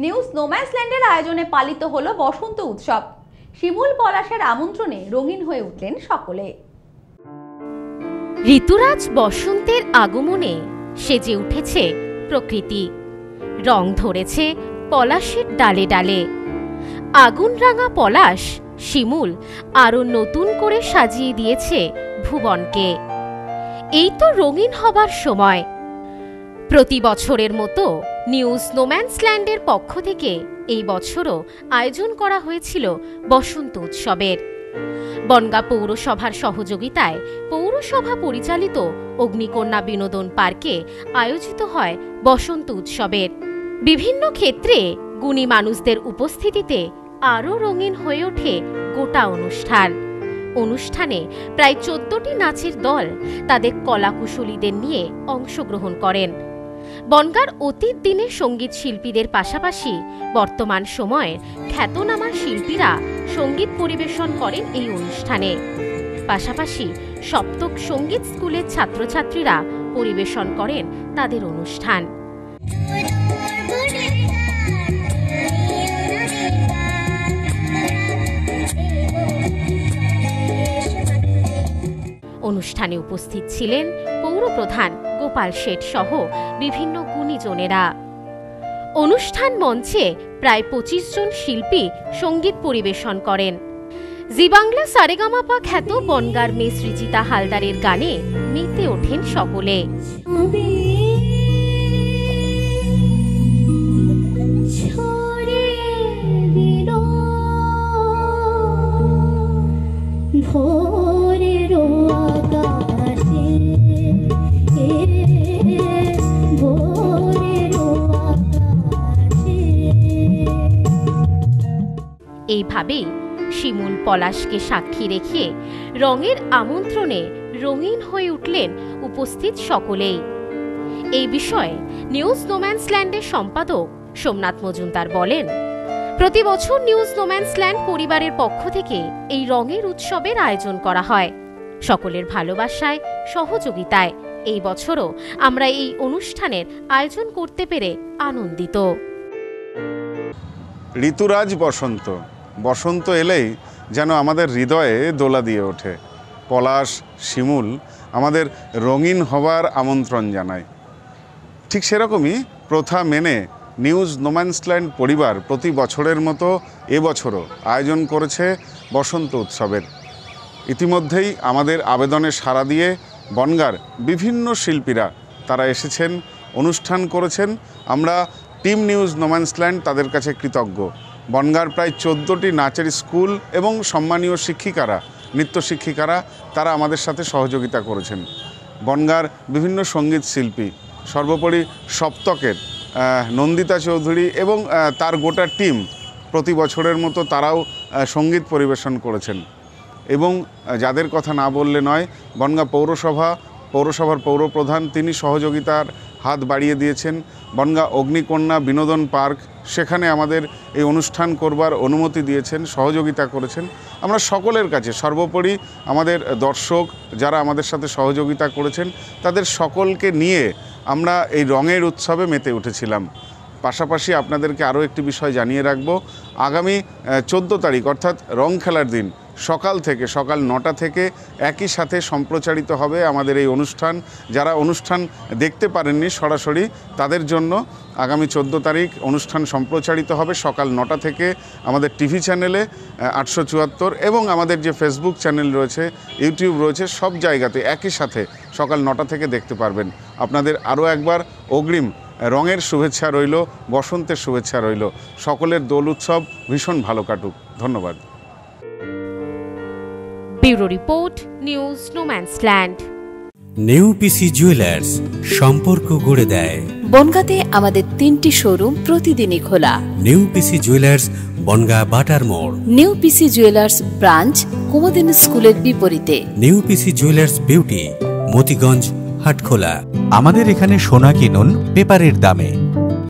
New স্নোম্যান্সল্যান্ডের আয়োজনে পালিত হলো বসন্ত উৎসব। শিমুল পলাশের আমন্ত্রণে রঙিন হয়ে উঠলেন সকলে। ঋতুরাজ বসন্তের আগমনে সেজে উঠেছে প্রকৃতি, রং ধরেছে পলাশের ডালে ডালে। আগুন রাঙা পলাশ শিমুল আরো নতুন করে সাজিয়ে দিয়েছে ভুবনকে। এই তো রঙিন হবার সময়। প্রতি বছরের মতো নিউ স্নোম্যান্সল্যান্ডের পক্ষ থেকে এই বছরও আয়োজন করা হয়েছিল বসন্ত উৎসবের। বনগাঁ পৌরসভার সহযোগিতায় পৌরসভা পরিচালিত অগ্নিকন্যা বিনোদন পার্কে আয়োজিত হয় বসন্ত উৎসবের। বিভিন্ন ক্ষেত্রে গুণী মানুষদের উপস্থিতিতে আরও রঙিন হয়ে ওঠে গোটা অনুষ্ঠান। অনুষ্ঠানে প্রায় 14টি নাচের দল তাদের কলাকুশলীদের নিয়ে অংশগ্রহণ করেন। বনগাঁর অতীত দিনের সঙ্গীত শিল্পীদের পাশাপাশি বর্তমান সময়ের খ্যাতনামা শিল্পীরা সঙ্গীত পরিবেশন করেন এই অনুষ্ঠানে। পাশাপাশি সপ্তক সঙ্গীত স্কুলের ছাত্রছাত্রীরা পরিবেশন করেন তাদের অনুষ্ঠান। অনুষ্ঠানে উপস্থিত ছিলেন পৌরপ্রধান গোপাল শেঠ সহ বিভিন্ন গুণীজনেরা। অনুষ্ঠান মঞ্চে প্রায় 25 জন শিল্পী সঙ্গীত পরিবেশন করেন। জি বাংলা সারেগামাপা খ্যাত বনগাঁর মেয়ে সৃজিতা হালদারের গানে মেতে ওঠেন সকলে। এইভাবেই শিমুল পলাশকে সাক্ষী রেখে রঙের আমন্ত্রণে রঙিন হয়ে উঠলেন উপস্থিত সকলেই। এই বিষয়ে নিউ স্নোম্যান্সল্যান্ডের সম্পাদক সোমনাথ মজুমদার বলেন, প্রতি বছর নিউ স্নোম্যান্সল্যান্ড পরিবারের পক্ষ থেকে এই রঙের উৎসবের আয়োজন করা হয়। সকলের ভালোবাসায় সহযোগিতায় এই বছরও আমরা এই অনুষ্ঠানের আয়োজন করতে পেরে আনন্দিত। ঋতুরাজ বসন্ত, বসন্ত এলেই যেন আমাদের হৃদয়ে দোলা দিয়ে ওঠে। পলাশ শিমুল আমাদের রঙিন হবার আমন্ত্রণ জানায়। ঠিক সেরকমই প্রথা মেনে নিউ স্নোম্যান্সল্যান্ড পরিবার প্রতি বছরের মতো এবছরও আয়োজন করেছে বসন্ত উৎসবের। ইতিমধ্যেই আমাদের আবেদনে সাড়া দিয়ে বনগাঁর বিভিন্ন শিল্পীরা তারা এসেছেন, অনুষ্ঠান করেছেন। আমরা টিম নিউ স্নোম্যান্সল্যান্ড তাদের কাছে কৃতজ্ঞ। বনগাঁর প্রায় 14টি নাচের স্কুল এবং সম্মানীয় শিক্ষিকারা, নৃত্য শিক্ষিকারা তারা আমাদের সাথে সহযোগিতা করেছেন। বনগাঁর বিভিন্ন সঙ্গীত শিল্পী, সর্বোপরি সপ্তকের নন্দিতা চৌধুরী এবং তার গোটা টিম প্রতি বছরের মতো তারাও সঙ্গীত পরিবেশন করেছেন। এবং যাদের কথা না বললে নয়, বনগাঁ পৌরসভার পৌরপ্রধান তিনি সহযোগিতার হাত বাড়িয়ে দিয়েছেন। বনগাঁ অগ্নিকন্যা বিনোদন পার্ক সেখানে আমাদের এই অনুষ্ঠান করবার অনুমতি দিয়েছেন, সহযোগিতা করেছেন। আমরা সকলের কাছে, সর্বোপরি আমাদের দর্শক যারা আমাদের সাথে সহযোগিতা করেছেন তাদের সকলকে নিয়ে আমরা এই রঙের উৎসবে মেতে উঠেছিলাম। পাশাপাশি আপনাদেরকে আরও একটি বিষয় জানিয়ে রাখব, আগামী 14 তারিখ অর্থাৎ রং খেলার দিন সকাল 9টা থেকে একই সাথে সম্প্রচারিত হবে আমাদের এই অনুষ্ঠান। যারা অনুষ্ঠান দেখতে পারেননি সরাসরি তাদের জন্য আগামী 14 তারিখ অনুষ্ঠান সম্প্রচারিত হবে সকাল 9টা থেকে আমাদের টিভি চ্যানেলে 874 এবং আমাদের যে ফেসবুক চ্যানেল রয়েছে, ইউটিউব রয়েছে, সব জায়গাতে একই সাথে সকাল 9টা থেকে দেখতে পারবেন। আপনাদের আরও একবার অগ্রিম রঙের শুভেচ্ছা রইল, বসন্তের শুভেচ্ছা রইল। সকলের দোল উৎসব ভীষণ ভালো কাটুক। ধন্যবাদ। Bureau report, new Snowmansland. New PC jewellers, সম্পর্ক গড়ে দেয়। বনগাঁতে আমাদের 3টি শোরুম প্রতিদিনই খোলা। নিউ পিসি জুয়েলার্স, বনগাঁ বাটার মোড়। New PC jewellers branch, Kumudini স্কুলের বিপরীতে। New PC jewellers beauty, Motiganj, Hatkhola. আমাদের এখানে সোনা কিনুন পেপারের দামে।